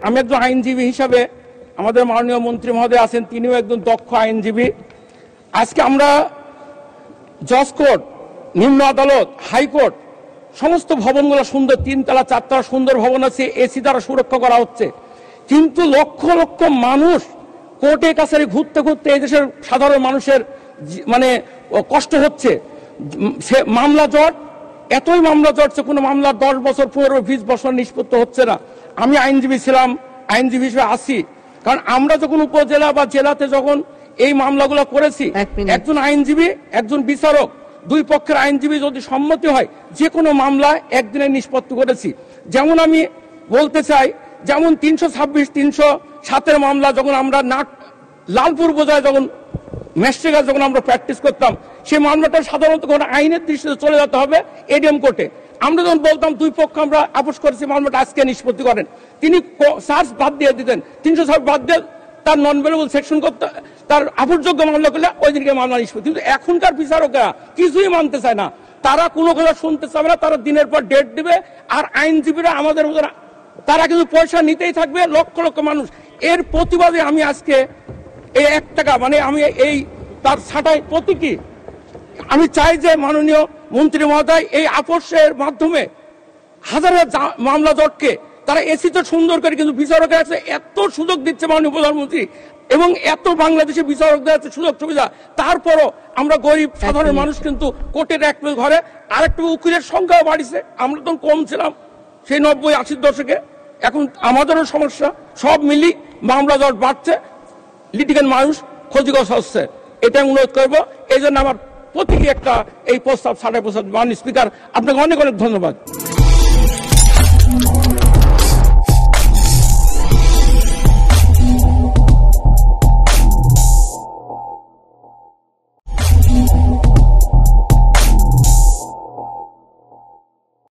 আমি একজন আইনজীবী হিসাবে আমাদের মাননীয় মন্ত্রী মহোদয় আছেন, তিনিও একজন দক্ষ আইনজীবী। আজকে আমরা জজ কোর্ট, নিম্ন আদালত, হাইকোর্ট সমস্ত ভবনগুলো সুন্দর, 3 তলা 4 তলা সুন্দর ভবন আছে, এসি দ্বারা সুরক্ষা করা হচ্ছে। কিন্তু লক্ষ লক্ষ মানুষ কোর্টে কাছারি ঘুরতে ঘুরতে এই দেশের সাধারণ মানুষের মানে কষ্ট হচ্ছে। সে মামলা জট, এতই মামলা জটছে, কোনো মামলা 10 বছর 15-20 বছর নিষ্পত্তি হচ্ছে না। আমি আইনজীবী ছিলাম, আইনজীবী হিসেবে আসি, কারণ আমরা যখন উপজেলা বা জেলাতে যখন এই মামলাগুলো করেছি, একজন আইনজীবী, একজন বিচারক, 2 পক্ষের আইনজীবী যদি সম্মতি হয় যে কোনো মামলা একদিনে নিষ্পত্তি করেছি। যেমন আমি বলতে চাই, যেমন 326, 307-এর মামলা যখন আমরা লালপুর বোঝায় যখন ম্যাজিস্ট্রেট যখন আমরা প্র্যাকটিস করতাম, সেই মামলাটা সাধারণত কোনো আইনের দৃষ্টিতে চলে যেতে হবে এডিএম কোর্টে। আমরা যখন বলতাম 2 পক্ষ আমরা আপোষ করেছি, মামলাটা আজকে নিষ্পত্তি করেন, তিনি চার্জ বাদ দিয়ে দিতেন, 306 বাদ দিয়ে তার নন ভেলেবল সেকশন করতে, তার আপোষযোগ্য মামলা করলে ওই দিনকে মামলা নিষ্পত্তি। কিন্তু এখনকার বিচারকরা কিছুই মানতে চায় না, তারা কোনো কথা শুনতে চাবে না, তারা দিনের পর ডেট দিবে। আর আইনজীবীরা আমাদের মতো তারা কিন্তু পয়সা নিতেই থাকবে, লক্ষ লক্ষ মানুষ। এর প্রতিবাদে আমি আজকে এই 1 টাকা মানে আমি এই তার ছাঁটাই প্রতীকী আমি চাই যে মাননীয় মন্ত্রী মহোদয় এই আপোষের মাধ্যমে হাজার মামলা জটকে তারা এসিতে সুন্দর করে, কিন্তু বিচারকের কাছে এত সুযোগ দিচ্ছে মাননীয় প্রধানমন্ত্রী এবং এত বাংলাদেশে বিচারকদের আছে সুযোগ সুবিধা, তারপরও আমরা গরিব সাধারণ মানুষ কিন্তু কোর্টের এক ঘরে আরেকটু উকিলের সংখ্যাও বাড়িছে। আমরা তখন কম ছিলাম সেই 90-80 দশকে, এখন আমাদেরও সমস্যা। সব মিলি মামলা জট বাড়ছে, লিটিগেন্ট মানুষ ক্ষতিগ্রস্ত হচ্ছে। এটা অনুরোধ করবো। এই জন্য আমার প্রতীকী একটা এই প্রস্তাব ছাড়াই প্রস্তাব। মাননীয় স্পিকার, আপনাকে অনেক অনেক ধন্যবাদ।